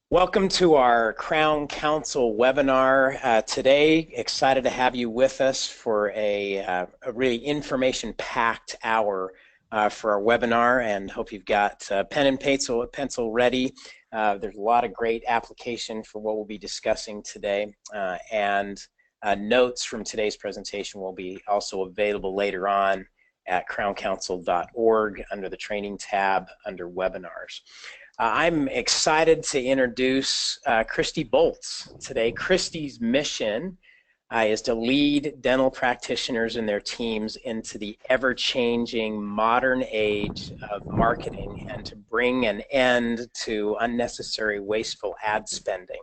Welcome to our Crown Council webinar today. Excited to have you with us for a really information-packed hour for our webinar, and hope you've got pen and pencil ready. There's a lot of great application for what we'll be discussing today, and notes from today's presentation will be also available later on at crowncouncil.org under the training tab under webinars. I'm excited to introduce Christy Boltz today. Christy's mission is to lead dental practitioners and their teams into the ever-changing modern age of marketing and to bring an end to unnecessary wasteful ad spending.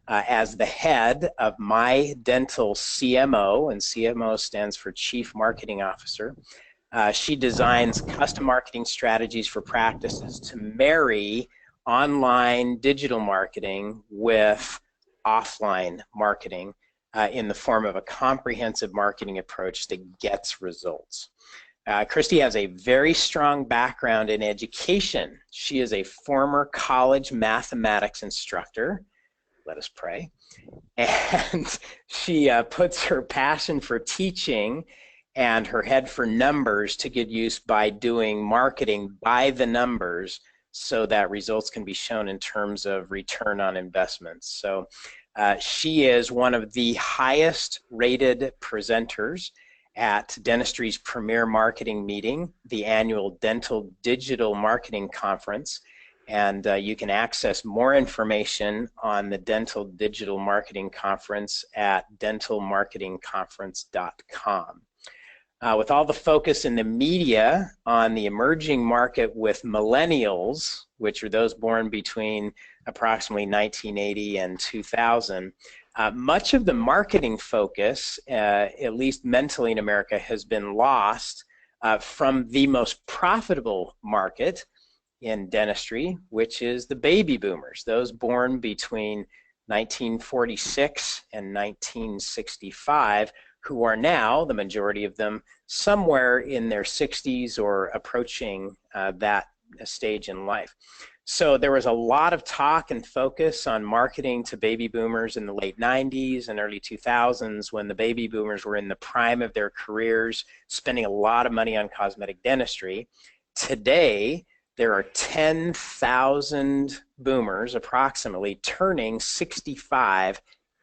As the head of My Dental CMO, and CMO stands for Chief Marketing Officer, she designs custom marketing strategies for practices to marry online digital marketing with offline marketing in the form of a comprehensive marketing approach that gets results. Christy has a very strong background in education. She is a former college mathematics instructor. Let us pray. And she puts her passion for teaching and her head for numbers to good use by doing marketing by the numbers so that results can be shown in terms of return on investments. So she is one of the highest rated presenters at dentistry's premier marketing meeting, the annual Dental Digital Marketing Conference. And you can access more information on the Dental Digital Marketing Conference at dentalmarketingconference.com. With all the focus in the media on the emerging market with millennials, which are those born between approximately 1980 and 2000, much of the marketing focus, at least mentally in America, has been lost from the most profitable market in dentistry, which is the baby boomers, those born between 1946 and 1965, who are now, the majority of them, somewhere in their 60s or approaching that stage in life. So there was a lot of talk and focus on marketing to baby boomers in the late 90s and early 2000s when the baby boomers were in the prime of their careers, spending a lot of money on cosmetic dentistry. Today, there are 10,000 boomers approximately turning 65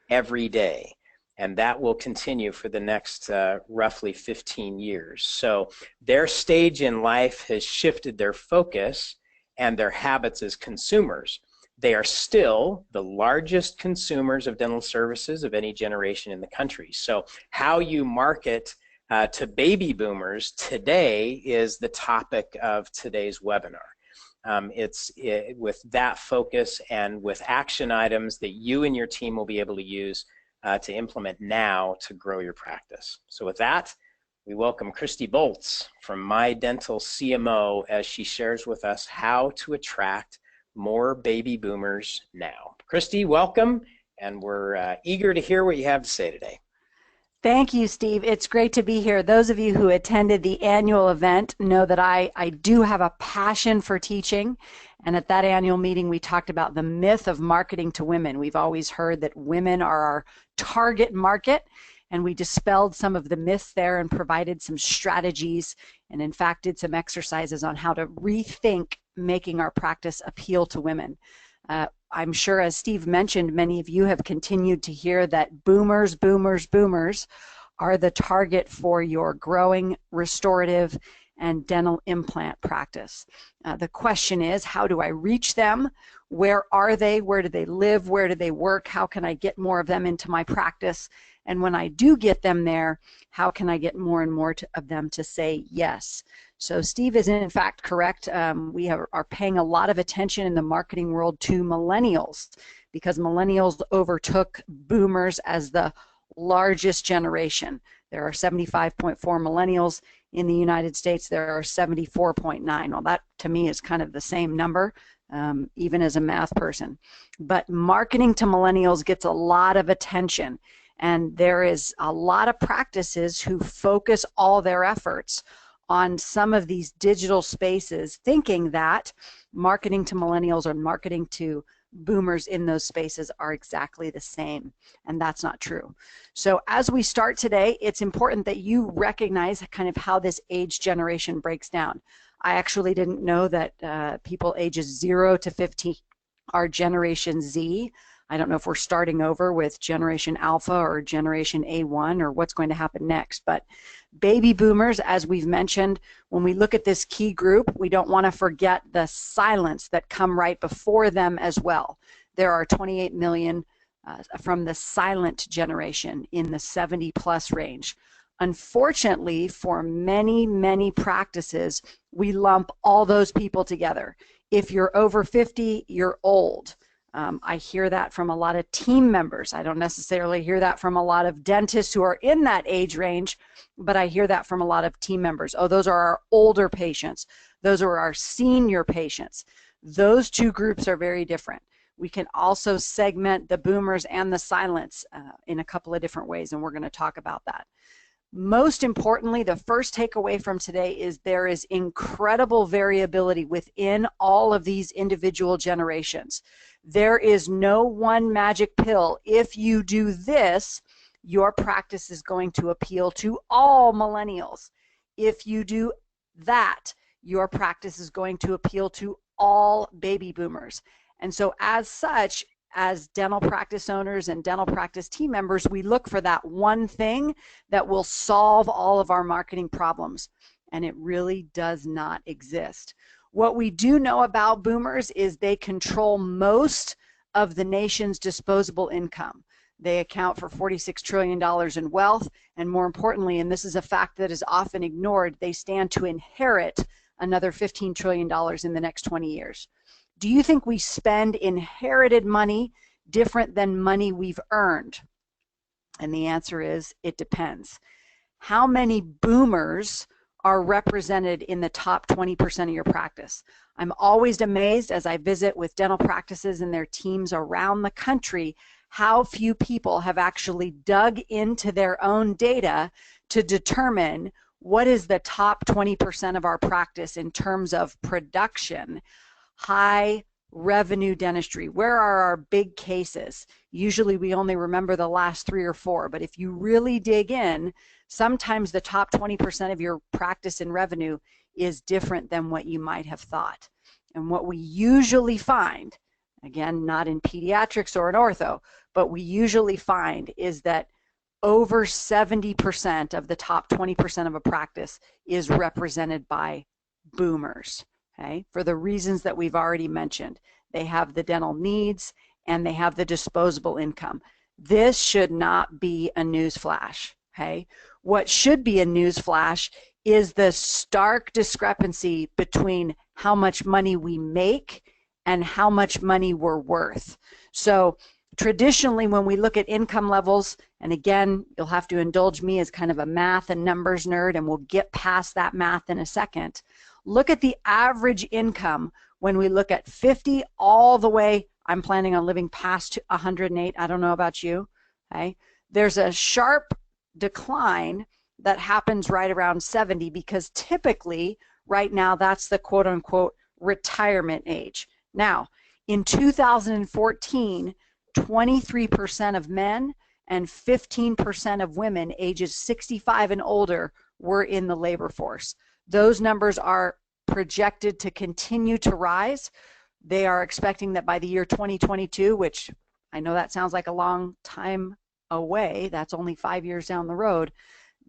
every day. And that will continue for the next roughly 15 years. So their stage in life has shifted their focus and their habits as consumers. They are still the largest consumers of dental services of any generation in the country. So how you market to baby boomers today is the topic of today's webinar. With that focus and with action items that you and your team will be able to use to implement now to grow your practice. So with that, we welcome Christy Boltz from My Dental CMO as she shares with us how to attract more baby boomers now. Christy, welcome, and we're eager to hear what you have to say today. Thank you, Steve. It's great to be here. Those of you who attended the annual event know that I do have a passion for teaching. And at that annual meeting, we talked about the myth of marketing to women. We've always heard that women are our target market, and we dispelled some of the myths there and provided some strategies, and in fact did some exercises on how to rethink making our practice appeal to women. I'm sure, as Steve mentioned, many of you have continued to hear that boomers are the target for your growing restorative and dental implant practice. The question is, how do I reach them? Where are they? Where do they live? Where do they work? How can I get more of them into my practice? And when I do get them there, how can I get more and more of them to say yes? So Steve is in fact correct. We are paying a lot of attention in the marketing world to millennials because millennials overtook boomers as the largest generation. There are 75.4 millennials in the United States. There are 74.9. Well, that to me is kind of the same number, even as a math person. But marketing to millennials gets a lot of attention. And there is a lot of practices who focus all their efforts on some of these digital spaces, thinking that marketing to millennials or marketing to boomers in those spaces are exactly the same, and that's not true. So as we start today, it's important that you recognize kind of how this age generation breaks down. I actually didn't know that people ages 0 to 15 are Generation Z. I don't know if we're starting over with Generation Alpha or Generation A1 or what's going to happen next, but baby boomers, as we've mentioned, when we look at this key group, we don't want to forget the silents that come right before them as well. There are 28 million from the silent generation in the 70 plus range. Unfortunately, for many, many practices, we lump all those people together. If you're over 50, you're old. I hear that from a lot of team members. I don't necessarily hear that from a lot of dentists who are in that age range, but I hear that from a lot of team members. Oh, those are our older patients. Those are our senior patients. Those two groups are very different. We can also segment the boomers and the silents in a couple of different ways, and we're going to talk about that. Most importantly, the first takeaway from today is there is incredible variability within all of these individual generations. There is no one magic pill. If you do this, your practice is going to appeal to all millennials. If you do that, your practice is going to appeal to all baby boomers. And so as such, as dental practice owners and dental practice team members, we look for that one thing that will solve all of our marketing problems, and it really does not exist. What we do know about boomers is they control most of the nation's disposable income. They account for $46 trillion in wealth, and more importantly, and this is a fact that is often ignored, they stand to inherit another $15 trillion in the next 20 years. Do you think we spend inherited money different than money we've earned? And the answer is, it depends. How many boomers are represented in the top 20% of your practice? I'm always amazed as I visit with dental practices and their teams around the country how few people have actually dug into their own data to determine what is the top 20% of our practice in terms of production. High revenue dentistry. Where are our big cases? Usually we only remember the last 3 or 4, but if you really dig in, sometimes the top 20% of your practice in revenue is different than what you might have thought. And what we usually find, again, not in pediatrics or in ortho, but we usually find is that over 70% of the top 20% of a practice is represented by boomers. Okay, for the reasons that we've already mentioned. They have the dental needs and they have the disposable income. This should not be a news flash. Okay, what should be a news flash is the stark discrepancy between how much money we make and how much money we're worth. So traditionally, when we look at income levels, and again, you'll have to indulge me as kind of a math and numbers nerd, and we'll get past that math in a second. Look at the average income when we look at 50 all the way. I'm planning on living past 108. I don't know about you. Okay, there's a sharp decline that happens right around 70 because typically right now that's the quote unquote retirement age. Now, in 2014, 23% of men and 15% of women ages 65 and older were in the labor force. Those numbers are projected to continue to rise. They are expecting that by the year 2022, which I know that sounds like a long time away, that's only 5 years down the road,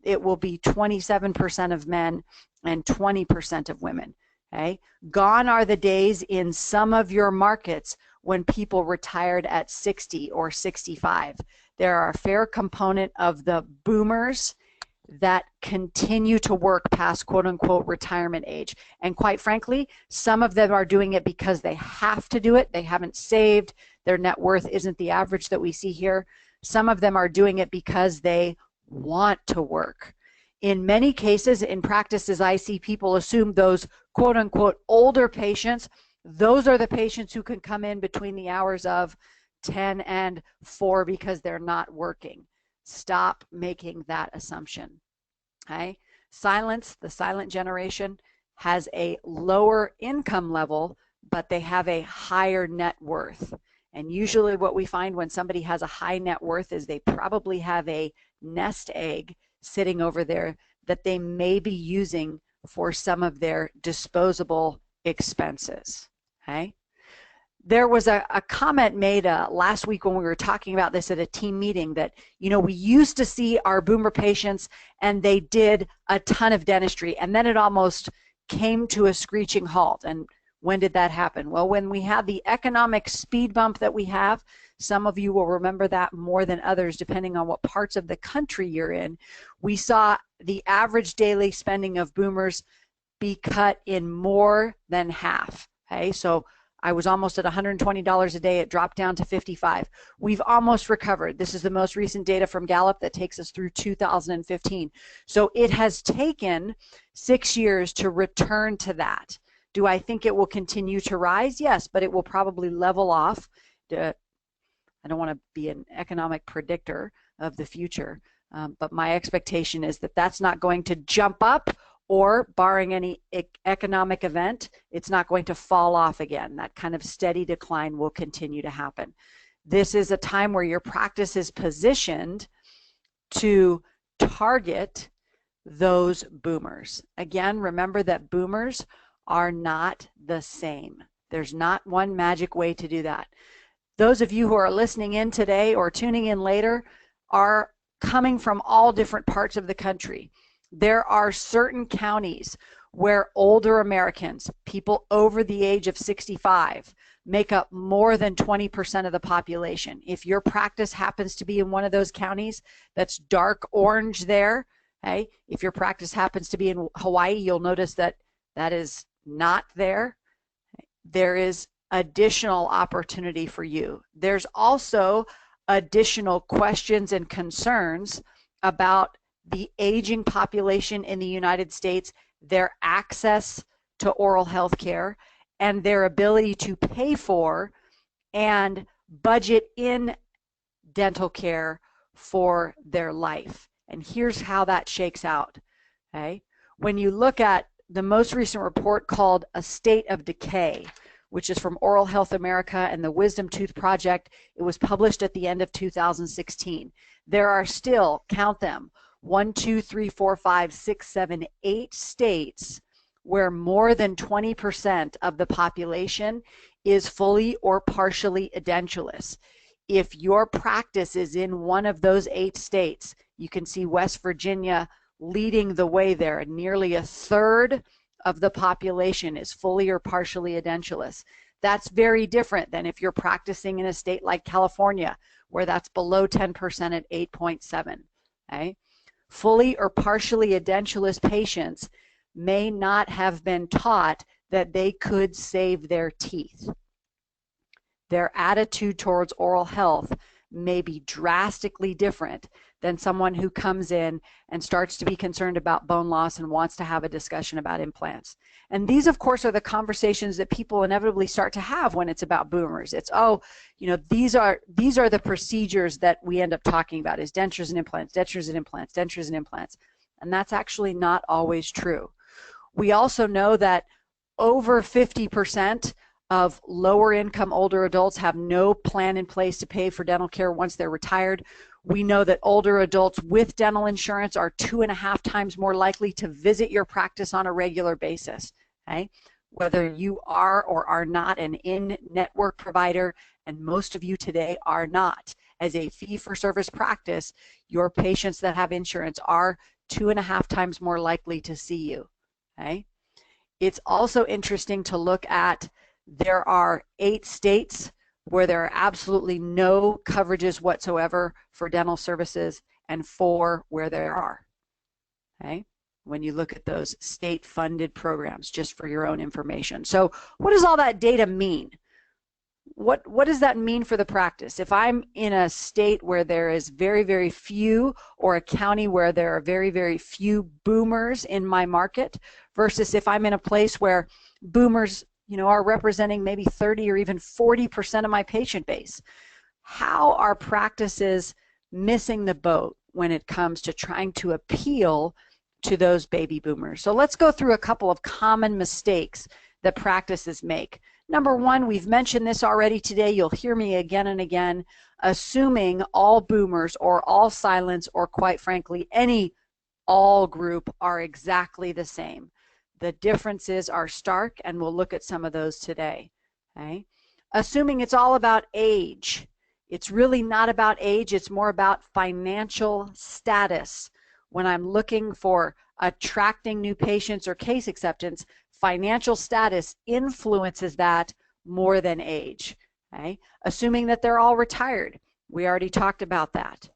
it will be 27% of men and 20% of women. Okay? Gone are the days in some of your markets when people retired at 60 or 65. There are a fair component of the boomers that continue to work past quote unquote retirement age. And quite frankly, some of them are doing it because they have to do it. They haven't saved. Their net worth isn't the average that we see here. Some of them are doing it because they want to work. In many cases, in practices, I see people assume those quote unquote older patients, those are the patients who can come in between the hours of 10 and 4 because they're not working. Stop making that assumption. Okay? The silent generation has a lower income level, but they have a higher net worth. And usually what we find when somebody has a high net worth is they probably have a nest egg sitting over there that they may be using for some of their disposable expenses. Okay. There was a comment made last week when we were talking about this at a team meeting that, we used to see our boomer patients and they did a ton of dentistry, and then it almost came to a screeching halt. And when did that happen? Well, when we had the economic speed bump that we have, some of you will remember that more than others, depending on what parts of the country you're in, we saw the average daily spending of boomers be cut in more than half. Okay, so I was almost at $120 a day. It dropped down to $55. We've almost recovered. This is the most recent data from Gallup that takes us through 2015. So it has taken 6 years to return to that. Do I think it will continue to rise? Yes, but it will probably level off. I don't want to be an economic predictor of the future, but my expectation is that that's not going to jump up, or barring any economic event, it's not going to fall off again. That kind of steady decline will continue to happen. This is a time where your practice is positioned to target those boomers. Again, remember that boomers are not the same. There's not one magic way to do that. Those of you who are listening in today or tuning in later are coming from all different parts of the country. There are certain counties where older Americans, people over the age of 65, make up more than 20% of the population. If your practice happens to be in one of those counties that's dark orange there, okay, if your practice happens to be in Hawaii, you'll notice that that is not there. There is additional opportunity for you. There's also additional questions and concerns about the aging population in the United States, their access to oral health care, and their ability to pay for and budget in dental care for their life. And here's how that shakes out. Okay? When you look at the most recent report called A State of Decay, which is from Oral Health America and the Wisdom Tooth Project, it was published at the end of 2016. There are still, count them, 1, 2, 3, 4, 5, 6, 7, 8 states where more than 20% of the population is fully or partially edentulous. If your practice is in one of those 8 states, you can see West Virginia leading the way there. Nearly a third of the population is fully or partially edentulous. That's very different than if you're practicing in a state like California, where that's below 10% at 8.7. Okay? Fully or partially edentulous patients may not have been taught that they could save their teeth. Their attitude towards oral health may be drastically different than someone who comes in and starts to be concerned about bone loss and wants to have a discussion about implants. And these, of course, are the conversations that people inevitably start to have when it's about boomers. It's, oh, you know, these are the procedures that we end up talking about, is dentures and implants, dentures and implants, dentures and implants. And that's actually not always true. We also know that over 50% of lower income older adults have no plan in place to pay for dental care once they're retired. We know that older adults with dental insurance are 2.5 times more likely to visit your practice on a regular basis. Okay? Whether you are or are not an in-network provider, and most of you today are not, as a fee-for-service practice, your patients that have insurance are 2.5 times more likely to see you. Okay? It's also interesting to look at, there are 8 states where there are absolutely no coverages whatsoever for dental services, and 4 where there are. Okay? When you look at those state-funded programs, just for your own information. So what does all that data mean? What does that mean for the practice? If I'm in a state where there is very, very few, or a county where there are very, very few boomers in my market, versus if I'm in a place where boomers, you know, are representing maybe 30 or even 40% of my patient base, how are practices missing the boat when it comes to trying to appeal to those baby boomers? So let's go through a couple of common mistakes that practices make. Number one, we've mentioned this already today. You'll hear me again and again, assuming all boomers or all silents or quite frankly, any all group are exactly the same. The differences are stark, and we'll look at some of those today. Okay? Assuming it's all about age. It's really not about age, it's more about financial status. When I'm looking for attracting new patients or case acceptance, financial status influences that more than age. Okay? Assuming that they're all retired. We already talked about that.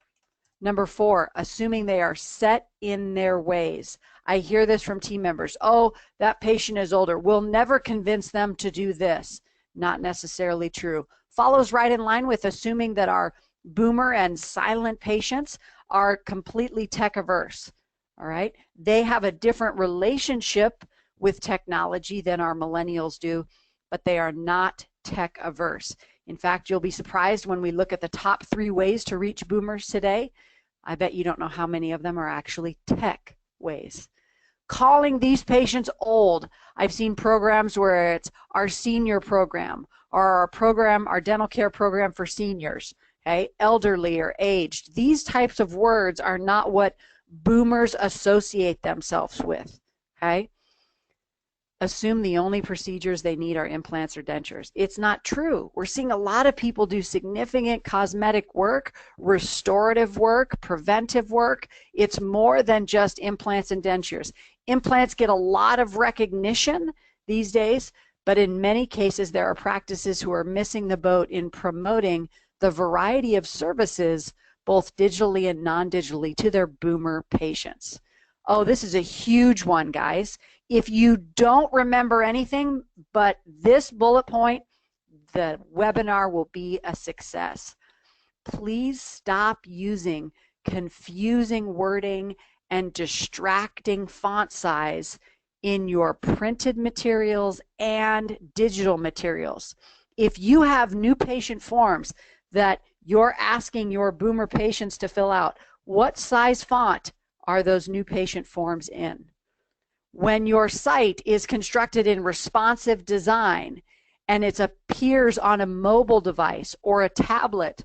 Number four, assuming they are set in their ways. I hear this from team members. Oh, that patient is older. We'll never convince them to do this. Not necessarily true. Follows right in line with assuming that our boomer and silent patients are completely tech averse. All right. They have a different relationship with technology than our millennials do, but they are not tech averse. In fact, you'll be surprised when we look at the top 3 ways to reach boomers today. I bet you don't know how many of them are actually tech ways. Calling these patients old. I've seen programs where it's our senior program or our program, our dental care program for seniors, okay? Elderly or aged. These types of words are not what boomers associate themselves with, okay? Assume the only procedures they need are implants or dentures. It's not true. We're seeing a lot of people do significant cosmetic work, restorative work, preventive work. It's more than just implants and dentures. Implants get a lot of recognition these days, but in many cases there are practices who are missing the boat in promoting the variety of services, both digitally and non-digitally, to their boomer patients. Oh, this is a huge one, guys. If you don't remember anything but this bullet point, the webinar will be a success. Please stop using confusing wording and distracting font size in your printed materials and digital materials. If you have new patient forms that you're asking your boomer patients to fill out, what size font are those new patient forms in? When your site is constructed in responsive design and it appears on a mobile device or a tablet,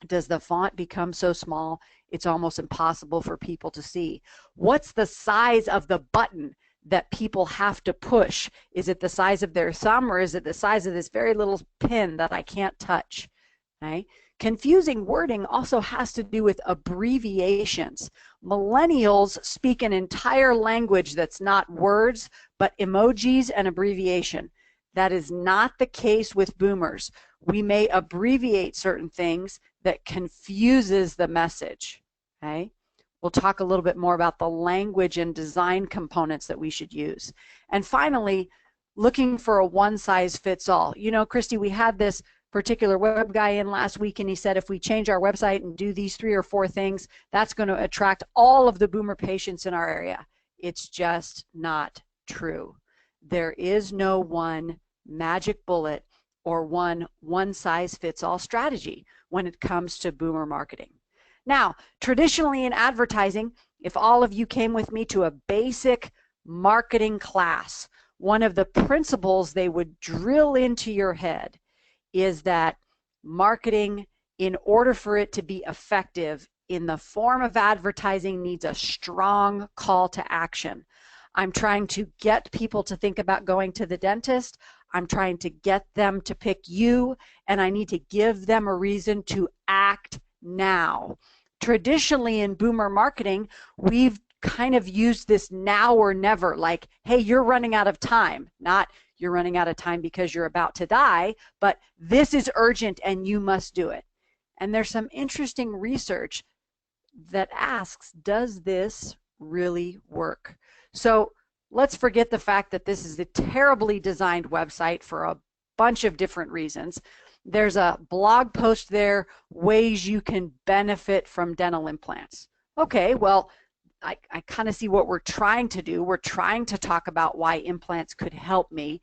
does the font become so small it's almost impossible for people to see? What's the size of the button that people have to push? Is it the size of their thumb, or is it the size of this very little pin that I can't touch? Okay? Confusing wording also has to do with abbreviations. Millennials speak an entire language that's not words, but emojis and abbreviation. That is not the case with boomers. We may abbreviate certain things that confuses the message. Okay? We'll talk a little bit more about the language and design components that we should use. And finally, looking for a one-size-fits-all. You know, Christy, we had this particular web guy in last week, and he said if we change our website and do these 3 or 4 things, that's going to attract all of the boomer patients in our area. It's just not true. There is no one magic bullet or one-size-fits-all strategy when it comes to boomer marketing. Now, traditionally in advertising, if all of you came with me to a basic marketing class, one of the principles they would drill into your head is that marketing, in order for it to be effective in the form of advertising, needs a strong call to action. I'm trying to get people to think about going to the dentist. I'm trying to get them to pick you, and I need to give them a reason to act now. Traditionally in boomer marketing, we've kind of used this now or never, like, hey, you're running out of time, not you're running out of time because you're about to die, but this is urgent and you must do it. And there's some interesting research that asks, does this really work? So let's forget the fact that this is a terribly designed website for a bunch of different reasons. There's a blog post there, ways you can benefit from dental implants. Okay, well, I kind of see what we're trying to do. We're trying to talk about why implants could help me.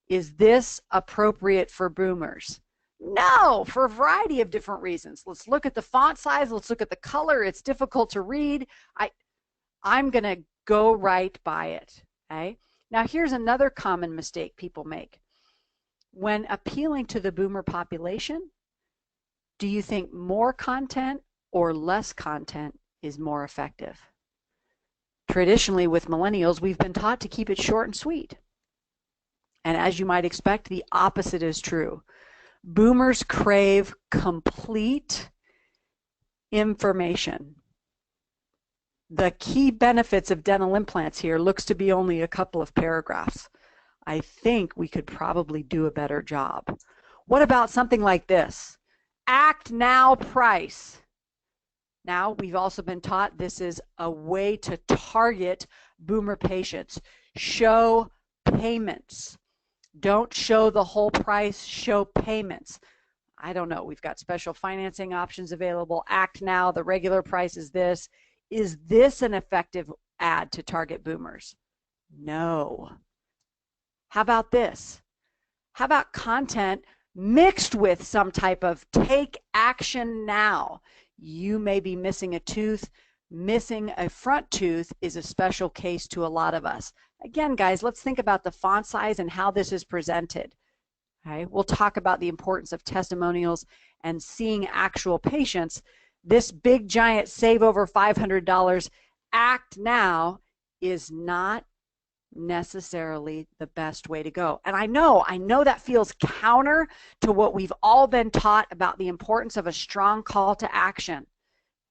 Is this appropriate for boomers? No, for a variety of different reasons. Let's look at the font size. Let's look at the color. It's difficult to read. I'm going to go right by it. Okay? Now, here's another common mistake people make. When appealing to the boomer population, do you think more content or less content is more effective? Traditionally, with millennials, we've been taught to keep it short and sweet. And as you might expect, the opposite is true. Boomers crave complete information. The key benefits of dental implants here looks to be only a couple of paragraphs. I think we could probably do a better job. What about something like this? Act now price. Now, we've also been taught this is a way to target boomer patients. Show payments. Don't show the whole price, show payments. I don't know. We've got special financing options available. Act now. The regular price is this. Is this an effective ad to target boomers? No. How about this? How about content mixed with some type of take action now? You may be missing a tooth. Missing a front tooth is a special case to a lot of us. Again, guys, let's think about the font size and how this is presented. Okay? We'll talk about the importance of testimonials and seeing actual patients. This big giant save over $500 act now is not necessarily the best way to go. And I know that feels counter to what we've all been taught about the importance of a strong call to action.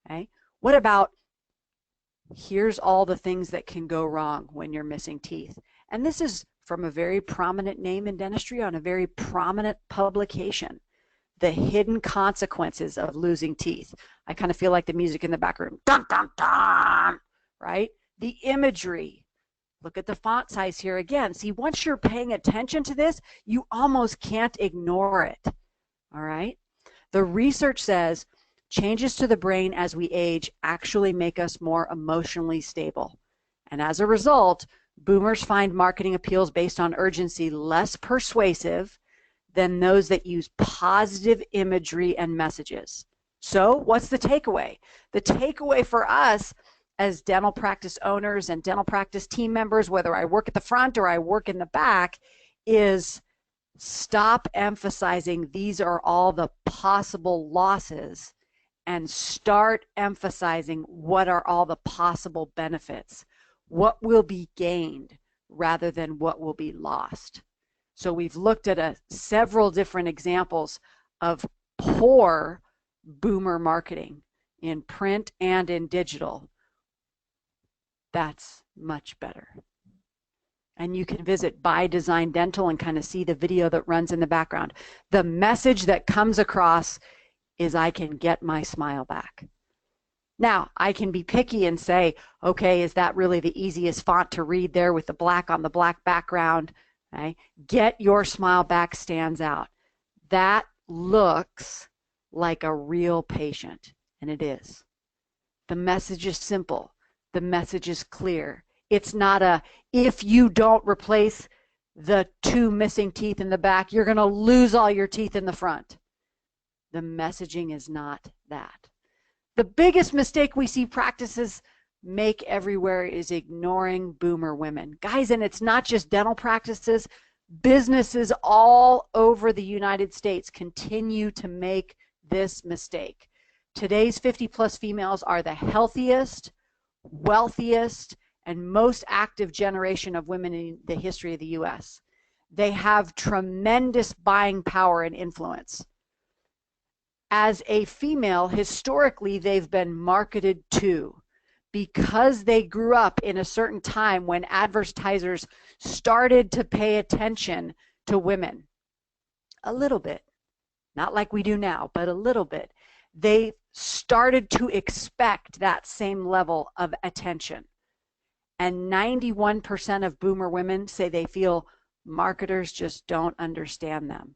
Okay? What about here's all the things that can go wrong when you're missing teeth? And this is from a very prominent name in dentistry on a very prominent publication. The hidden consequences of losing teeth. I kind of feel like the music in the background. Dun, dun, dun, right? The imagery. Look at the font size here again. See, once you're paying attention to this, you almost can't ignore it. All right? The research says changes to the brain as we age actually make us more emotionally stable. And as a result, boomers find marketing appeals based on urgency less persuasive than those that use positive imagery and messages. So what's the takeaway? The takeaway for us as dental practice owners and dental practice team members, whether I work at the front or I work in the back, is stop emphasizing these are all the possible losses and start emphasizing what are all the possible benefits, what will be gained rather than what will be lost. So we've looked at several different examples of poor boomer marketing in print and in digital. That's much better. And you can visit By Design Dental and kind of see the video that runs in the background. The message that comes across is I can get my smile back. Now, I can be picky and say, okay, is that really the easiest font to read there with the black on the black background? Okay. Get your smile back stands out. That looks like a real patient, and it is. The message is simple. The message is clear. It's not a, if you don't replace the 2 missing teeth in the back, you're going to lose all your teeth in the front. The messaging is not that. The biggest mistake we see practices make everywhere is ignoring boomer women. Guys, and it's not just dental practices. Businesses all over the United States continue to make this mistake. Today's 50-plus females are the healthiest, wealthiest, and most active generation of women in the history of the U.S. They have tremendous buying power and influence. As a female, historically, they've been marketed to because they grew up in a certain time when advertisers started to pay attention to women. A little bit. Not like we do now, but a little bit. They started to expect that same level of attention. And 91% of boomer women say they feel marketers just don't understand them.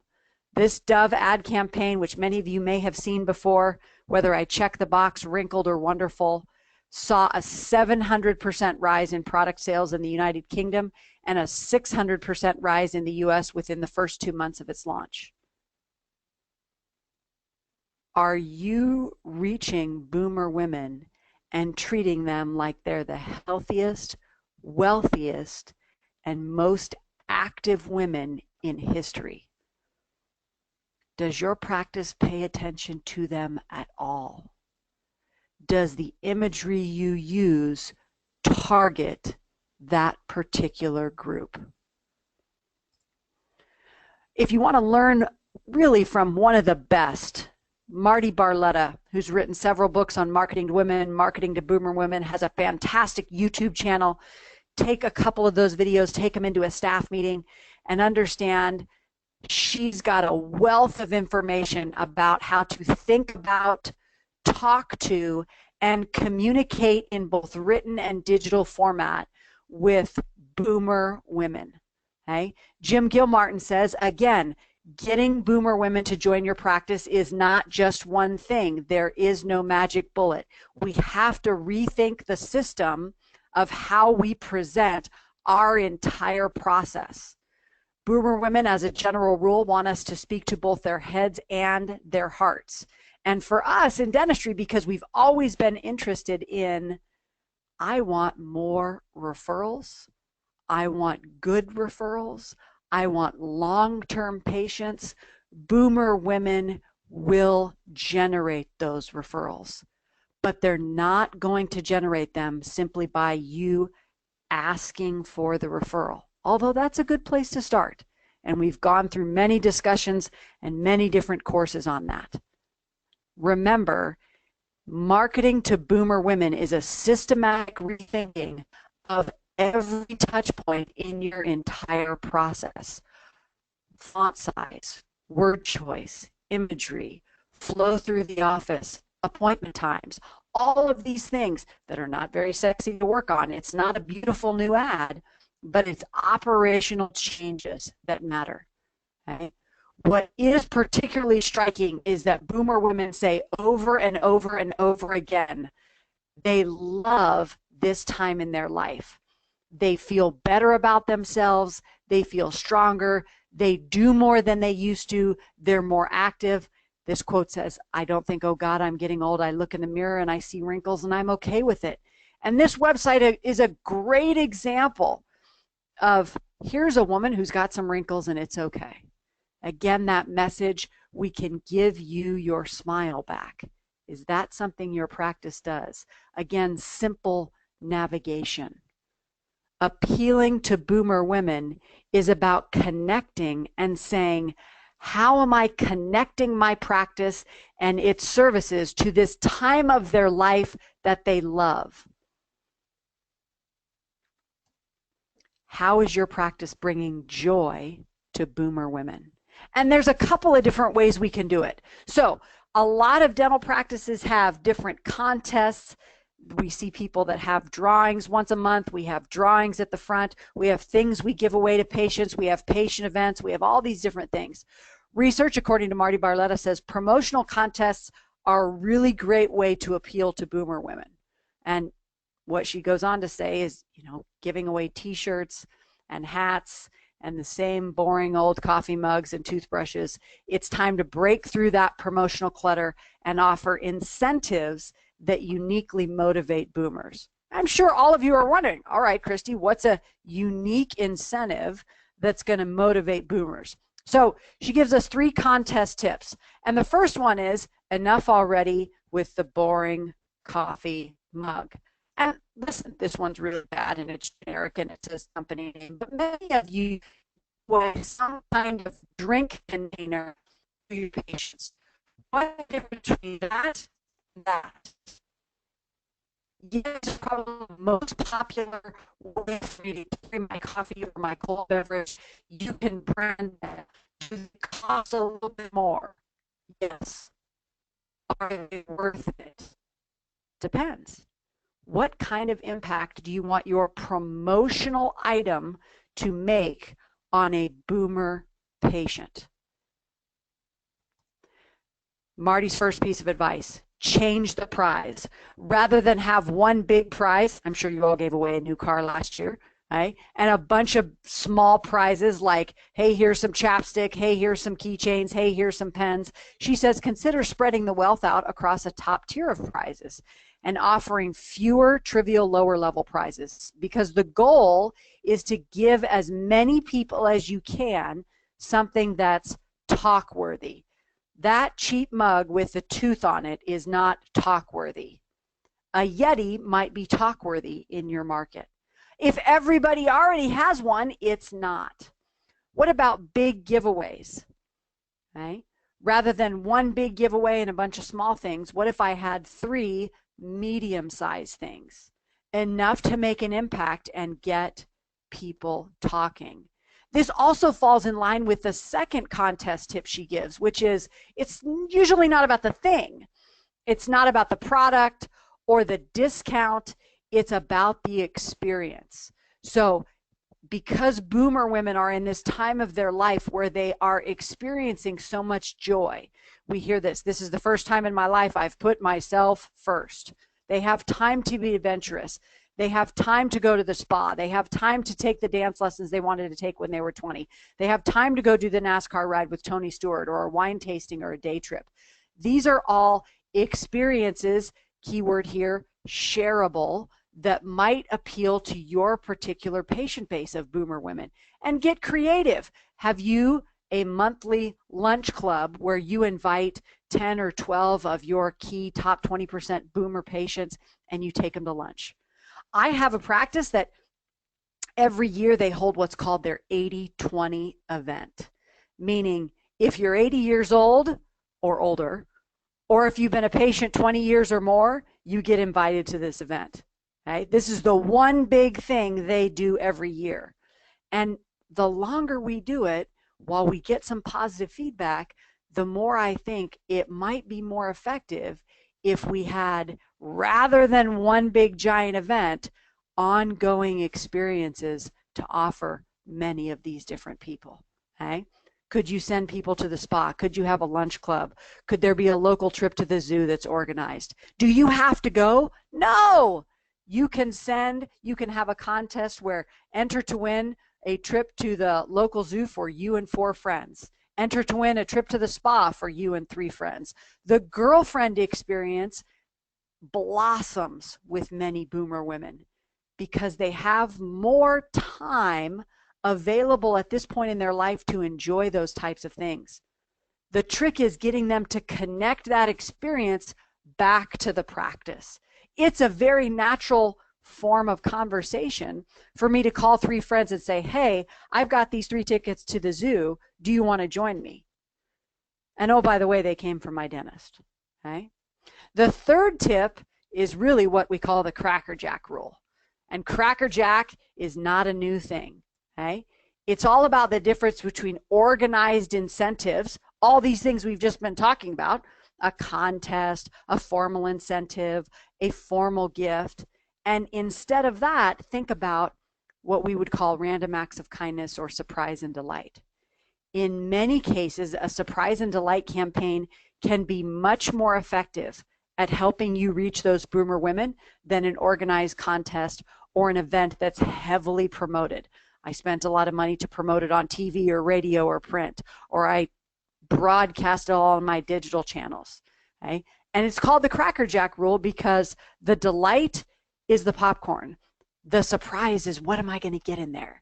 This Dove ad campaign, which many of you may have seen before, whether I check the box wrinkled or wonderful, saw a 700% rise in product sales in the United Kingdom and a 600% rise in the US within the first 2 months of its launch. Are you reaching boomer women and treating them like they're the healthiest, wealthiest, and most active women in history? Does your practice pay attention to them at all? Does the imagery you use target that particular group? If you want to learn really from one of the best, Marty Barletta, who's written several books on marketing to women, marketing to boomer women, has a fantastic YouTube channel. Take a couple of those videos, take them into a staff meeting, and understand she's got a wealth of information about how to think about, talk to, and communicate in both written and digital format with boomer women. Okay? Jim Gilmartin says, again, getting boomer women to join your practice is not just one thing. There is no magic bullet. We have to rethink the system of how we present our entire process. Boomer women, as a general rule, want us to speak to both their heads and their hearts. And for us in dentistry, because we've always been interested in, I want more referrals, I want good referrals, I want long-term patients, boomer women will generate those referrals. But they're not going to generate them simply by you asking for the referral, although that's a good place to start. And we've gone through many discussions and many different courses on that. Remember, marketing to boomer women is a systematic rethinking of every touch point in your entire process. Font size, word choice, imagery, flow through the office, appointment times, all of these things that are not very sexy to work on. It's not a beautiful new ad, but it's operational changes that matter. Okay? What is particularly striking is that boomer women say over and over and over again, they love this time in their life. They feel better about themselves. They feel stronger. They do more than they used to. They're more active. This quote says, I don't think, oh God, I'm getting old. I look in the mirror and I see wrinkles and I'm okay with it. And this website is a great example of, here's a woman who's got some wrinkles and it's okay. Again, that message, we can give you your smile back. Is that something your practice does? Again, simple navigation. Appealing to boomer women is about connecting and saying, how am I connecting my practice and its services to this time of their life that they love? How is your practice bringing joy to boomer women? And there's a couple of different ways we can do it. So a lot of dental practices have different contests. We see people that have drawings once a month. We have drawings at the front. We have things we give away to patients. We have patient events. We have all these different things. Research, according to Marty Barletta, says promotional contests are a really great way to appeal to boomer women. And what she goes on to say is, giving away t-shirts and hats and the same boring old coffee mugs and toothbrushes. It's time to break through that promotional clutter and offer incentives that uniquely motivate boomers. I'm sure all of you are wondering, all right, Christy, what's a unique incentive that's going to motivate boomers? So she gives us 3 contest tips. And the first one is, enough already with the boring coffee mug. And listen, this one's really bad and it's generic and it says company name, but many of you want some kind of drink container for your patients. What's the difference between that and that? Yes, probably the most popular way for me to carry my coffee or my cold beverage. You can brand that. Does it cost a little bit more? Yes. Are they worth it? Depends. What kind of impact do you want your promotional item to make on a boomer patient? Marty's first piece of advice, change the prize. Rather than have one big prize, I'm sure you all gave away a new car last year, right? And a bunch of small prizes like, hey, here's some chapstick, hey, here's some keychains, hey, here's some pens. She says, consider spreading the wealth out across a top tier of prizes and offering fewer trivial lower level prizes, because the goal is to give as many people as you can something that's talk worthy. That cheap mug with the tooth on it is not talk worthy. A Yeti might be talk worthy in your market. If everybody already has one, it's not. What about big giveaways? Okay? Rather than one big giveaway and a bunch of small things, what if I had 3 medium-sized things? Enough to make an impact and get people talking. This also falls in line with the second contest tip she gives, which is it's usually not about the thing. It's not about the product or the discount. It's about the experience. So because boomer women are in this time of their life where they are experiencing so much joy, we hear this is the first time in my life I've put myself first. They have time to be adventurous. They have time to go to the spa. They have time to take the dance lessons they wanted to take when they were 20. They have time to go do the NASCAR ride with Tony Stewart or a wine tasting or a day trip. These are all experiences, keyword here, shareable, that might appeal to your particular patient base of boomer women. And get creative. Have you a monthly lunch club where you invite 10 or 12 of your key top 20% boomer patients and you take them to lunch? I have a practice that every year they hold what's called their 80-20 event, meaning if you're 80 years old or older, or if you've been a patient 20 years or more, you get invited to this event. Okay? This is the one big thing they do every year. And the longer we do it, while we get some positive feedback, the more I think it might be more effective if we had, rather than one big giant event, ongoing experiences to offer many of these different people. Okay? Could you send people to the spa? Could you have a lunch club? Could there be a local trip to the zoo that's organized? Do you have to go? No! You can have a contest where enter to win a trip to the local zoo for you and 4 friends. Enter to win a trip to the spa for you and 3 friends. The girlfriend experience blossoms with many boomer women because they have more time available at this point in their life to enjoy those types of things. The trick is getting them to connect that experience back to the practice. It's a very natural form of conversation for me to call 3 friends and say, hey, I've got these 3 tickets to the zoo. Do you want to join me? And oh, by the way, they came from my dentist. Okay? The third tip is really what we call the Cracker Jack rule. And Cracker Jack is not a new thing. Okay? It's all about the difference between organized incentives, all these things we've just been talking about, a contest, a formal incentive, a formal gift. And instead of that, think about what we would call random acts of kindness or surprise and delight. In many cases, a surprise and delight campaign can be much more effective at helping you reach those boomer women than an organized contest or an event that's heavily promoted. I spent a lot of money to promote it on TV or radio or print, or I broadcast it all on my digital channels. Okay? And it's called the Cracker Jack rule because the delight is the popcorn. The surprise is, what am I going to get in there?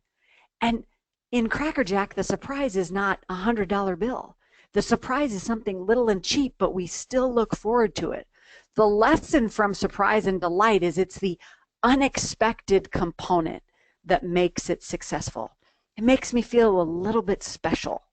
And in Cracker Jack, the surprise is not a $100 bill. The surprise is something little and cheap, but we still look forward to it. The lesson from surprise and delight is it's the unexpected component that makes it successful. It makes me feel a little bit special.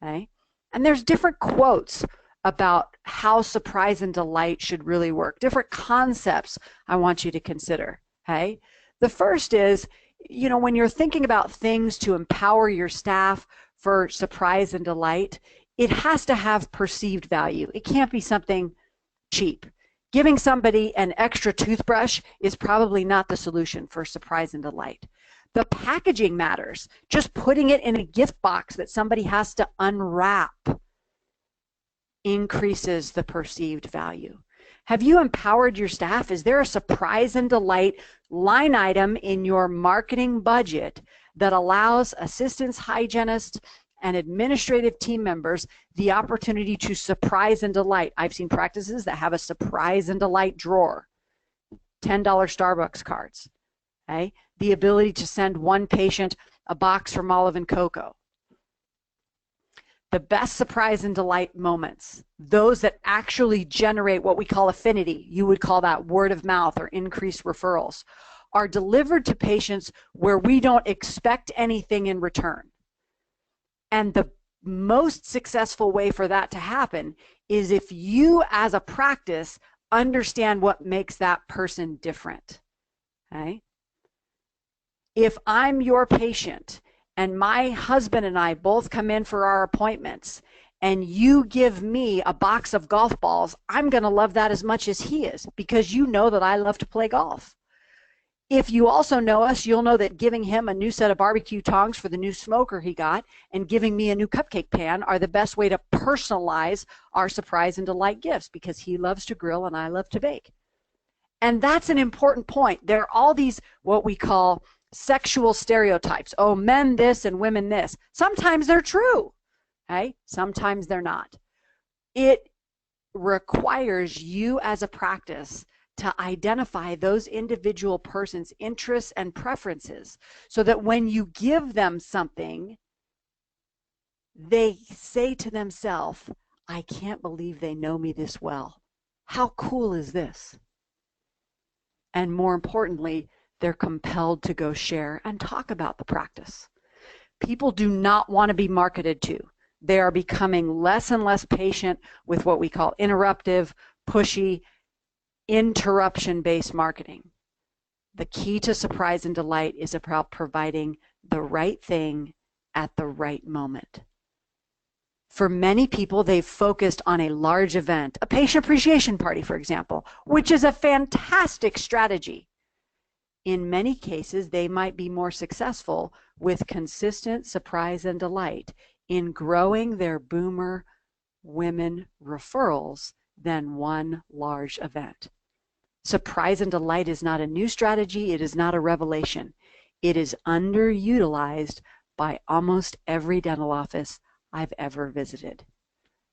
Okay? And there's different quotes about how surprise and delight should really work, different concepts I want you to consider. Okay? The first is, when you're thinking about things to empower your staff for surprise and delight, it has to have perceived value. It can't be something cheap. Giving somebody an extra toothbrush is probably not the solution for surprise and delight. The packaging matters. Just putting it in a gift box that somebody has to unwrap increases the perceived value. Have you empowered your staff? Is there a surprise and delight line item in your marketing budget that allows assistants, hygienists, and administrative team members the opportunity to surprise and delight? I've seen practices that have a surprise and delight drawer, $10 Starbucks cards, okay? The ability to send one patient a box from Olive and Cocoa. The best surprise and delight moments, those that actually generate what we call affinity, you would call that word of mouth or increased referrals, are delivered to patients where we don't expect anything in return. And the most successful way for that to happen is if you as a practice understand what makes that person different. Okay? If I'm your patient and my husband and I both come in for our appointments and you give me a box of golf balls, I'm going to love that as much as he is because you know that I love to play golf. If you also know us, you'll know that giving him a new set of barbecue tongs for the new smoker he got and giving me a new cupcake pan are the best way to personalize our surprise and delight gifts because he loves to grill and I love to bake. And that's an important point. There are all these what we call sexual stereotypes. Oh, men this and women this. Sometimes they're true, okay? Sometimes they're not. It requires you as a practice to identify those individual persons' interests and preferences so that when you give them something, they say to themselves, I can't believe they know me this well. How cool is this? And more importantly, they're compelled to go share and talk about the practice. People do not want to be marketed to. They are becoming less and less patient with what we call interruptive, pushy, interruption-based marketing. The key to surprise and delight is about providing the right thing at the right moment. For many people, they've focused on a large event, a patient appreciation party, for example, which is a fantastic strategy. In many cases, they might be more successful with consistent surprise and delight in growing their boomer women referrals than one large event. Surprise and delight is not a new strategy. It is not a revelation. It is underutilized by almost every dental office I've ever visited.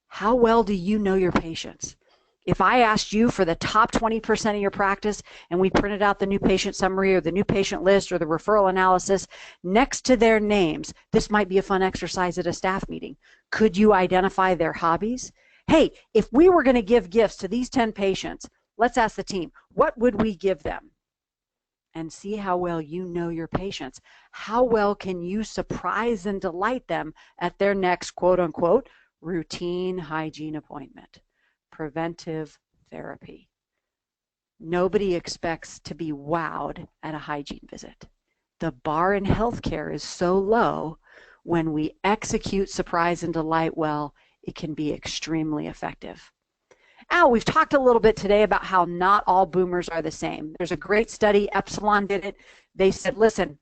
How well do you know your patients? If I asked you for the top 20% of your practice and we printed out the new patient summary or the new patient list or the referral analysis next to their names, this might be a fun exercise at a staff meeting. Could you identify their hobbies? Hey, if we were going to give gifts to these 10 patients, let's ask the team, what would we give them? And see how well you know your patients. How well can you surprise and delight them at their next quote unquote routine hygiene appointment, preventive therapy. Nobody expects to be wowed at a hygiene visit. The bar in healthcare is so low, when we execute surprise and delight well, it can be extremely effective. Now, we've talked a little bit today about how not all boomers are the same. There's a great study, Epsilon did it. They said, listen,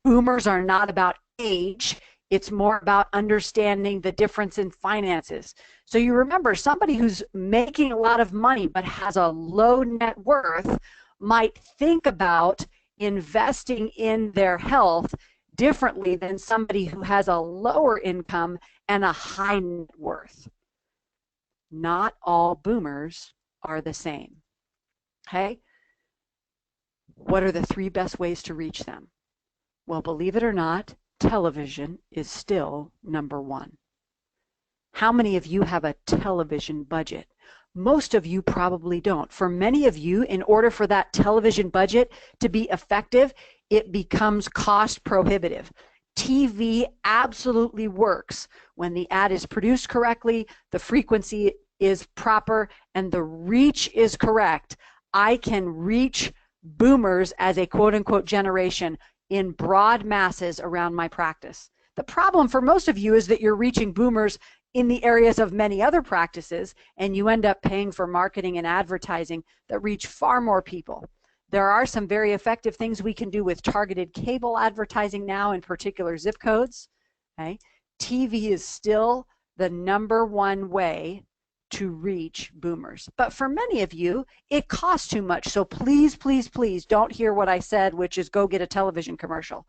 boomers are not about age. It's more about understanding the difference in finances. So you remember, somebody who's making a lot of money but has a low net worth might think about investing in their health differently than somebody who has a lower income and a high net worth. Not all boomers are the same. Okay? What are the 3 best ways to reach them? Well, believe it or not, television is still number 1. How many of you have a television budget? Most of you probably don't. For many of you, in order for that television budget to be effective, it becomes cost prohibitive. TV absolutely works when the ad is produced correctly, the frequency is proper, and the reach is correct. I can reach boomers as a quote-unquote generation in broad masses around my practice. The problem for most of you is that you're reaching boomers in the areas of many other practices, and you end up paying for marketing and advertising that reach far more people. There are some very effective things we can do with targeted cable advertising now, in particular zip codes. Okay? TV is still the #1 way to reach boomers. But for many of you, it costs too much. So please, please, please don't hear what I said, which is go get a television commercial.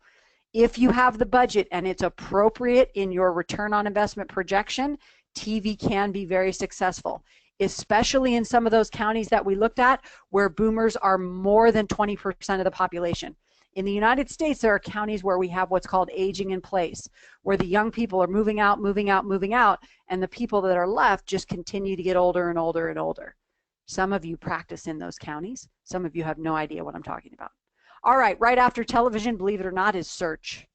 If you have the budget and it's appropriate in your return on investment projection, TV can be very successful, especially in some of those counties that we looked at where boomers are more than 20% of the population. In the United States, there are counties where we have what's called aging in place, where the young people are moving out, moving out, moving out, and the people that are left just continue to get older and older and older. Some of you practice in those counties. Some of you have no idea what I'm talking about. All right after television, believe it or not, is search.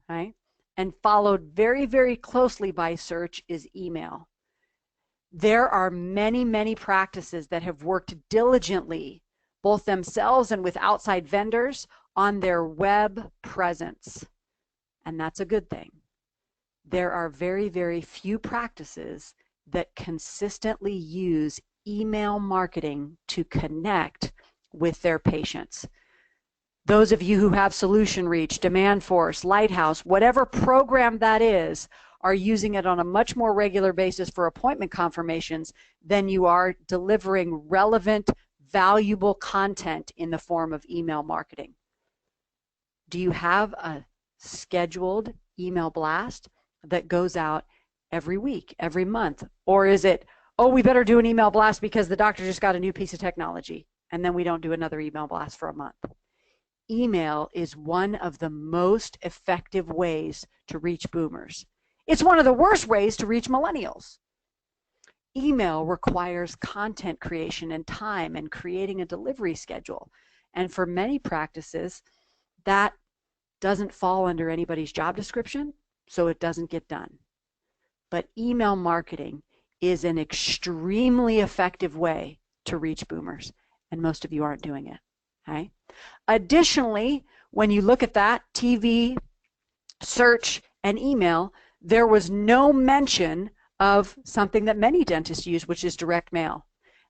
Right? And followed very, very closely by search is email. There are many, many practices that have worked diligently, both themselves and with outside vendors, on their web presence. And that's a good thing. There are very, very few practices that consistently use email marketing to connect with their patients. Those of you who have Solution Reach, Demand Force, Lighthouse, whatever program that is, are using it on a much more regular basis for appointment confirmations than you are delivering relevant, valuable content in the form of email marketing. Do you have a scheduled email blast that goes out every week, every month? Or is it, oh, we better do an email blast because the doctor just got a new piece of technology, and then we don't do another email blast for a month? Email is one of the most effective ways to reach boomers. It's one of the worst ways to reach millennials. Email requires content creation and time and creating a delivery schedule. And for many practices, that doesn't fall under anybody's job description, so it doesn't get done. But email marketing is an extremely effective way to reach boomers, and most of you aren't doing it. Okay? Additionally, when you look at that, TV, search, and email, there was no mention of something that many dentists use, which is direct mail.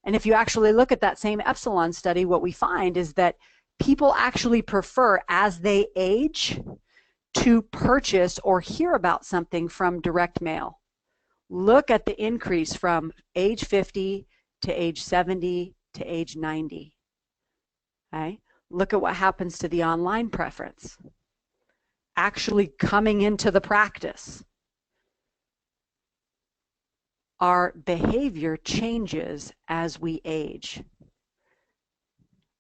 And if you actually look at that same Epsilon study, what we find is that people actually prefer, as they age, to purchase or hear about something from direct mail. Look at the increase from age 50 to age 70 to age 90. Okay? Look at what happens to the online preference. Actually coming into the practice. Our behavior changes as we age.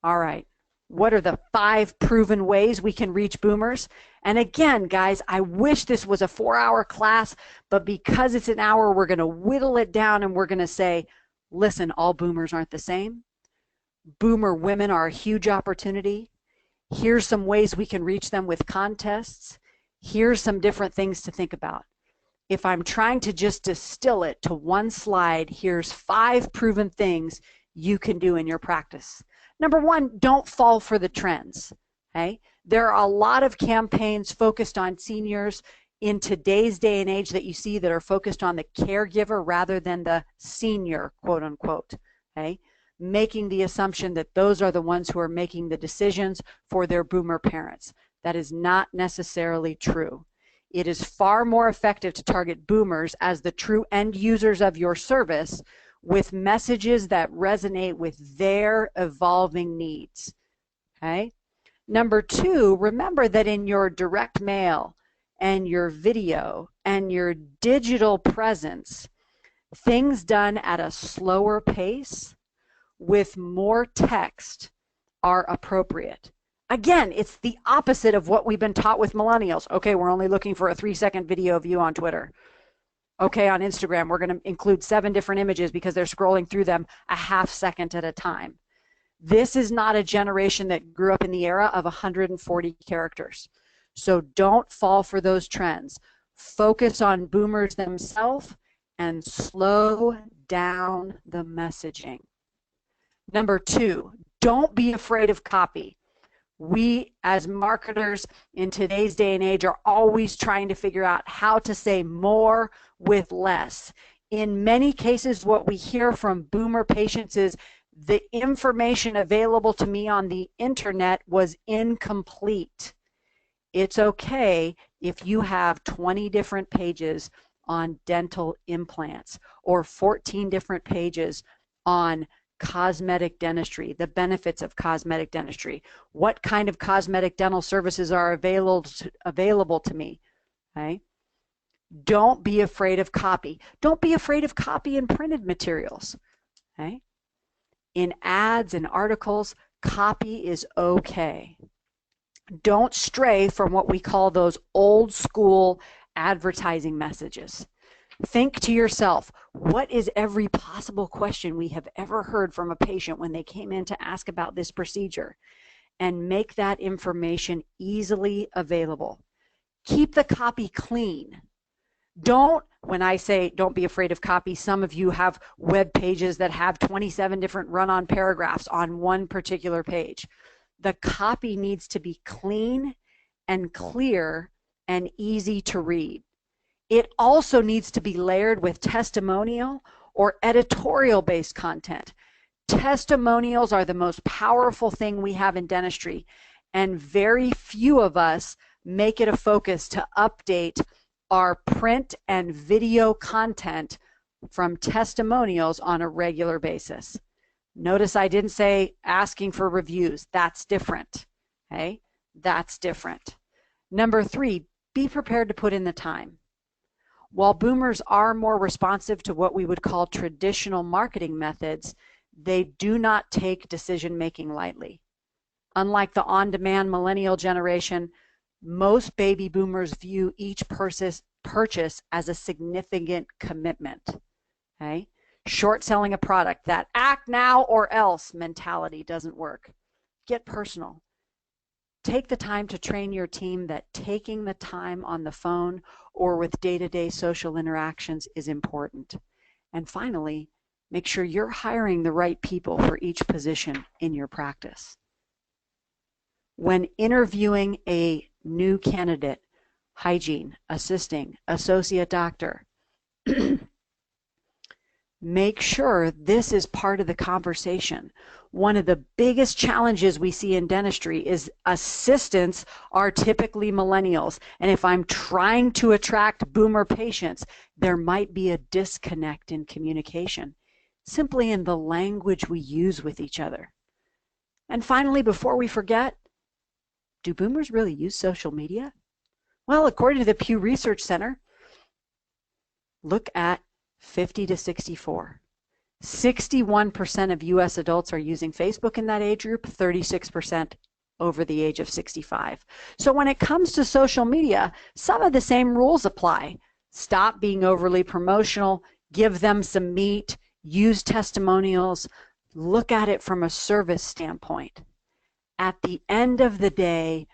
All right. What are the 5 proven ways we can reach boomers? And again, guys, I wish this was a 4-hour class, but because it's an hour, we're going to whittle it down and we're going to say, listen, all boomers aren't the same. Boomer women are a huge opportunity. Here's some ways we can reach them with contests. Here's some different things to think about. If I'm trying to just distill it to one slide, here's 5 proven things you can do in your practice. Number 1, don't fall for the trends. Okay? There are a lot of campaigns focused on seniors in today's day and age that you see that are focused on the caregiver rather than the senior, quote unquote. Okay? Making the assumption that those are the ones who are making the decisions for their boomer parents. That is not necessarily true. It is far more effective to target boomers as the true end users of your service with messages that resonate with their evolving needs. Okay? Number 2, remember that in your direct mail and your video and your digital presence, things done at a slower pace with more text are appropriate. Again, it's the opposite of what we've been taught with millennials. Okay, we're only looking for a 3-second video of you on Twitter. Okay, on Instagram, we're going to include 7 different images because they're scrolling through them a half second at a time. This is not a generation that grew up in the era of 140 characters. So don't fall for those trends. Focus on boomers themselves and slow down the messaging. Number 2, don't be afraid of copy. We, as marketers in today's day and age, are always trying to figure out how to say more with less. In many cases, what we hear from boomer patients is the information available to me on the internet was incomplete. It's okay if you have 20 different pages on dental implants or 14 different pages on cosmetic dentistry, the benefits of cosmetic dentistry, what kind of cosmetic dental services are available to me. Okay? Don't be afraid of copy. Don't be afraid of copy in printed materials. Okay? In ads and articles, copy is okay. Don't stray from what we call those old school advertising messages. Think to yourself, what is every possible question we have ever heard from a patient when they came in to ask about this procedure? And make that information easily available. Keep the copy clean. When I say don't be afraid of copy, some of you have web pages that have 27 different run-on paragraphs on one particular page. The copy needs to be clean and clear and easy to read. It also needs to be layered with testimonial or editorial-based content. Testimonials are the most powerful thing we have in dentistry, and very few of us make it a focus to update our print and video content from testimonials on a regular basis. Notice I didn't say asking for reviews. That's different. Okay? That's different. Number 3, be prepared to put in the time. While boomers are more responsive to what we would call traditional marketing methods, they do not take decision-making lightly. Unlike the on-demand millennial generation, most baby boomers view each purchase as a significant commitment. Okay? Short selling a product, that act now or else mentality doesn't work. Get personal. Take the time to train your team that taking the time on the phone or with day-to-day social interactions is important. And finally, make sure you're hiring the right people for each position in your practice. When interviewing a new candidate, hygiene, assisting, associate doctor, make sure this is part of the conversation. One of the biggest challenges we see in dentistry is assistants are typically millennials. And if I'm trying to attract boomer patients, there might be a disconnect in communication, simply in the language we use with each other. And finally, before we forget, do boomers really use social media? Well, according to the Pew Research Center, look at 50 to 64. 61% of US adults are using Facebook in that age group, 36% over the age of 65. So when it comes to social media, some of the same rules apply. Stop being overly promotional, give them some meat, use testimonials, look at it from a service standpoint. At the end of the day,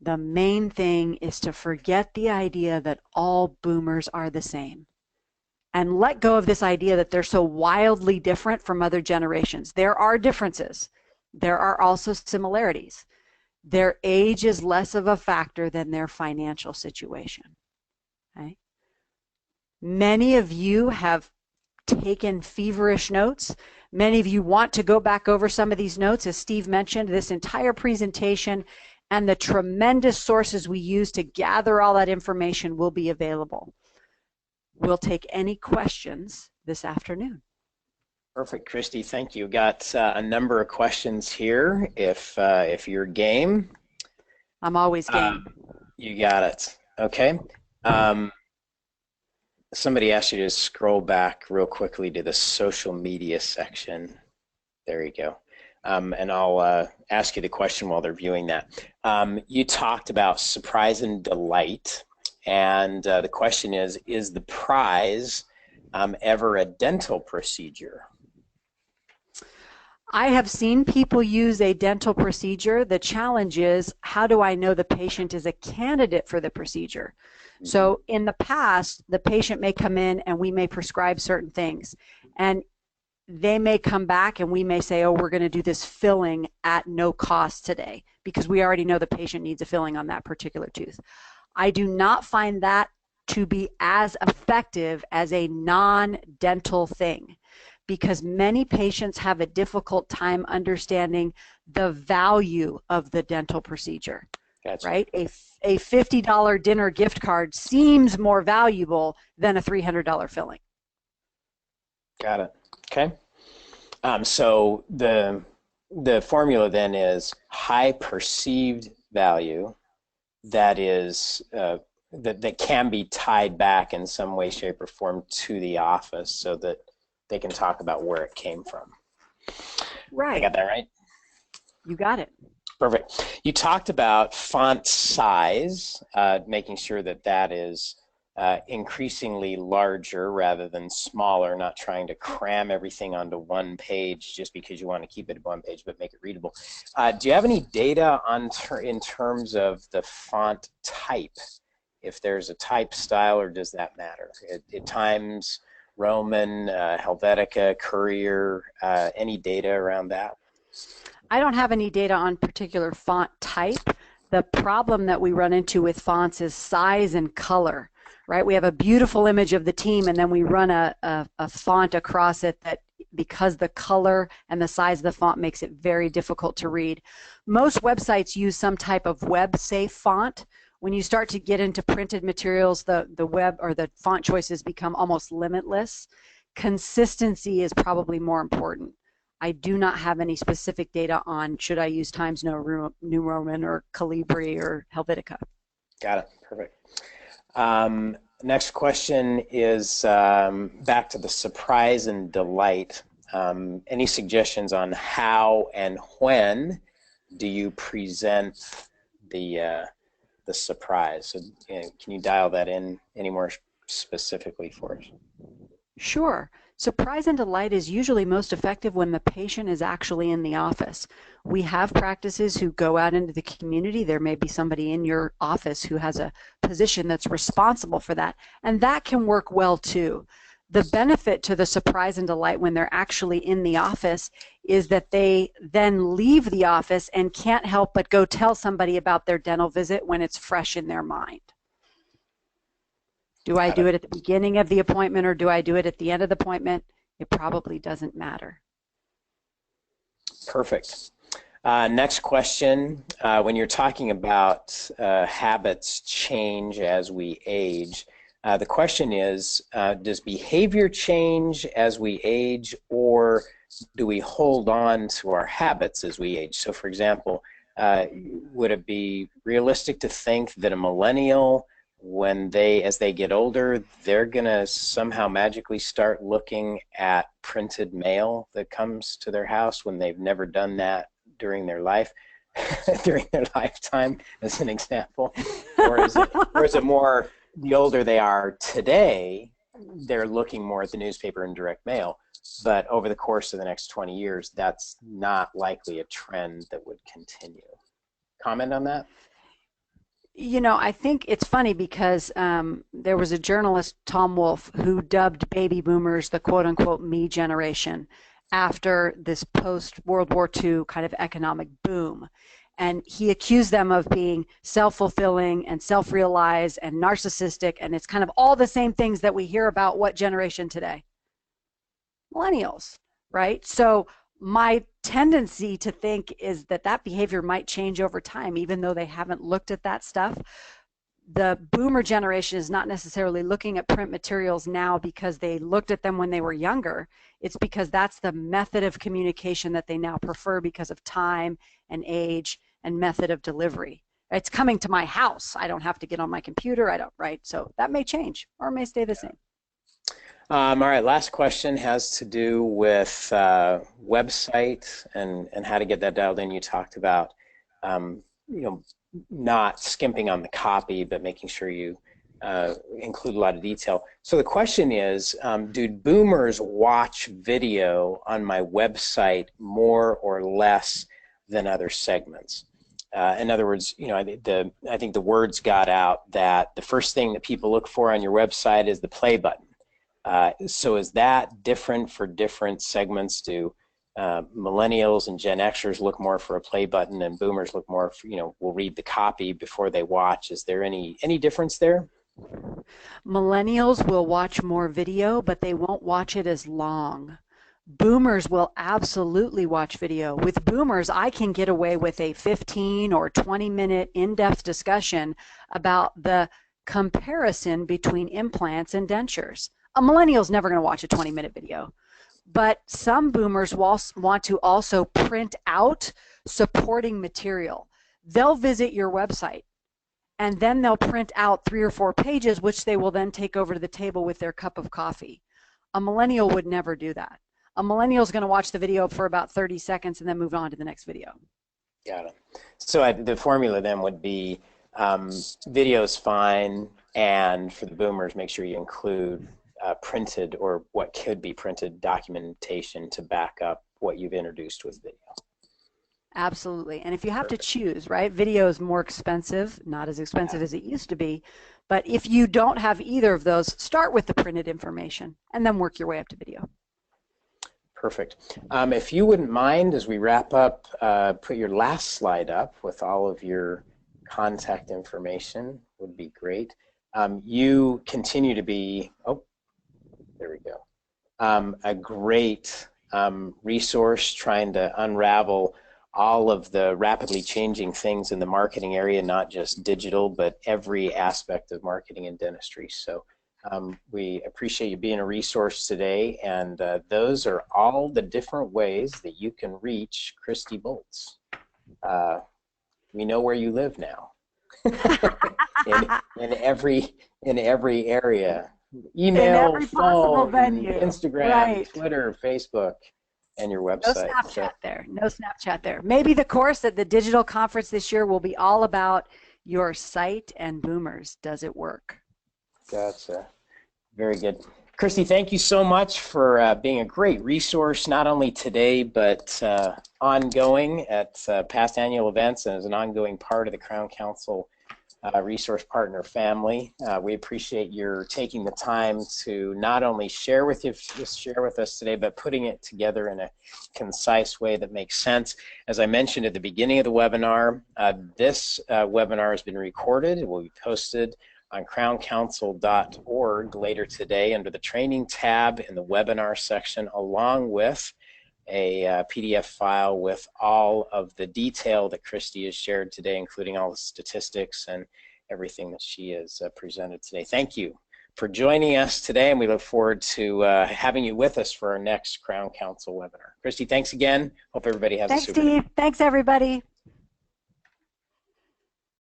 the main thing is to forget the idea that all boomers are the same and let go of this idea that they're so wildly different from other generations. There are differences. There are also similarities. Their age is less of a factor than their financial situation. Okay? Many of you have taken feverish notes. Many of you want to go back over some of these notes. As Steve mentioned, this entire presentation and the tremendous sources we use to gather all that information will be available. We'll take any questions this afternoon. Perfect, Christy. Thank you. Got a number of questions here. If you're game, I'm always game. You got it. Okay. Somebody asked you to scroll back real quickly to the social media section. There you go. And I'll ask you the question while they're viewing that. You talked about surprise and delight. And the question is the prize ever a dental procedure? I have seen people use a dental procedure. The challenge is, how do I know the patient is a candidate for the procedure? So in the past, the patient may come in and we may prescribe certain things. And they may come back and we may say, oh, we're going to do this filling at no cost today because we already know the patient needs a filling on that particular tooth. I do not find that to be as effective as a non-dental thing because many patients have a difficult time understanding the value of the dental procedure. Gotcha. Right? A $50 dinner gift card seems more valuable than a $300 filling. Got it. Okay. So the formula then is high perceived value that is that can be tied back in some way, shape, or form to the office so that they can talk about where it came from. Right. I got that right? You got it. Perfect. You talked about font size, making sure that that is increasingly larger rather than smaller, not trying to cram everything onto one page just because you want to keep it at one page but make it readable. Do you have any data on in terms of the font type? If there's a type style, or does that matter? At Times, Roman, Helvetica, Courier, any data around that? I don't have any data on particular font type. The problem that we run into with fonts is size and color, right? We have a beautiful image of the team, and then we run a font across it that, because the color and the size of the font makes it very difficult to read. Most websites use some type of web-safe font. When you start to get into printed materials, the web or the font choices become almost limitless. Consistency is probably more important. I do not have any specific data on should I use Times New Roman or Calibri or Helvetica. Got it. Perfect. Next question is back to the surprise and delight. Any suggestions on how and when do you present the surprise? So, can you dial that in any more specifically for us? Sure. Surprise and delight is usually most effective when the patient is actually in the office. We have practices who go out into the community. There may be somebody in your office who has a position that's responsible for that, and that can work well too. The benefit to the surprise and delight when they're actually in the office is that they then leave the office and can't help but go tell somebody about their dental visit when it's fresh in their mind. Do I do it at the beginning of the appointment or do I do it at the end of the appointment? It probably doesn't matter. Perfect. Next question. When you're talking about habits change as we age, the question is, does behavior change as we age, or do we hold on to our habits as we age? So, for example, would it be realistic to think that a millennial, as they get older, they're gonna somehow magically start looking at printed mail that comes to their house when they've never done that during their life, during their lifetime, as an example? Or is it more, the older they are today, they're looking more at the newspaper and direct mail, but over the course of the next 20 years, that's not likely a trend that would continue. Comment on that? You know, I think it's funny because there was a journalist, Tom Wolfe, who dubbed baby boomers the quote-unquote me generation after this post-World War II kind of economic boom. And he accused them of being self-fulfilling and self-realized and narcissistic, and it's kind of all the same things that we hear about what generation today? Millennials, right? So my tendency to think is that that behavior might change over time, even though they haven't looked at that stuff. The boomer generation is not necessarily looking at print materials now because they looked at them when they were younger. It's because that's the method of communication that they now prefer because of time and age and method of delivery. It's coming to my house. I don't have to get on my computer. Right? So that may change or may stay the same. All right, last question has to do with website and how to get that dialed in. You talked about, not skimping on the copy, but making sure you include a lot of detail. So the question is, do boomers watch video on my website more or less than other segments? In other words, I think the words got out that the first thing that people look for on your website is the play button. So is that different for different segments? Do millennials and Gen Xers look more for a play button, and boomers look more for, will read the copy before they watch? Is there any difference there? Millennials will watch more video, but they won't watch it as long. Boomers will absolutely watch video. With boomers, I can get away with a 15 or 20-minute in-depth discussion about the comparison between implants and dentures. A millennial's never going to watch a 20-minute video. But some boomers want to also print out supporting material. They'll visit your website, and then they'll print out 3 or 4 pages, which they will then take over to the table with their cup of coffee. A millennial would never do that. A millennial is going to watch the video for about 30 seconds and then move on to the next video. Got it. So the formula then would be video's fine, and for the boomers, make sure you include printed or what could be printed documentation to back up what you've introduced with video. Absolutely. And if you have to Perfect. choose, right, video is more expensive, not as expensive as it used to be. But if you don't have either of those, start with the printed information and then work your way up to video. Perfect. If you wouldn't mind, as we wrap up, put your last slide up with all of your contact information would be great. You continue to be, oh, there we go, a great resource trying to unravel all of the rapidly changing things in the marketing area, not just digital, but every aspect of marketing and dentistry. So we appreciate you being a resource today, and those are all the different ways that you can reach Christy Bolts. We know where you live now. in every area. Email, In every possible phone, venue. Instagram, Right. Twitter, Facebook, and your No website. Snapchat there. No Snapchat there. Maybe the course at the digital conference this year will be all about your site and boomers. Does it work? Gotcha. Very good. Christy, thank you so much for being a great resource, not only today, but ongoing at past annual events and as an ongoing part of the Crown Council resource partner family. We appreciate your taking the time to not only share with us today, but putting it together in a concise way that makes sense. As I mentioned at the beginning of the webinar, this webinar has been recorded. It will be posted on crowncouncil.org later today under the training tab in the webinar section, along with a PDF file with all of the detail that Christy has shared today, including all the statistics and everything that she has presented today. Thank you for joining us today, and we look forward to having you with us for our next Crown Council webinar. Christy, thanks again. Hope everybody has a Thanks, super day. Steve. Thanks, everybody.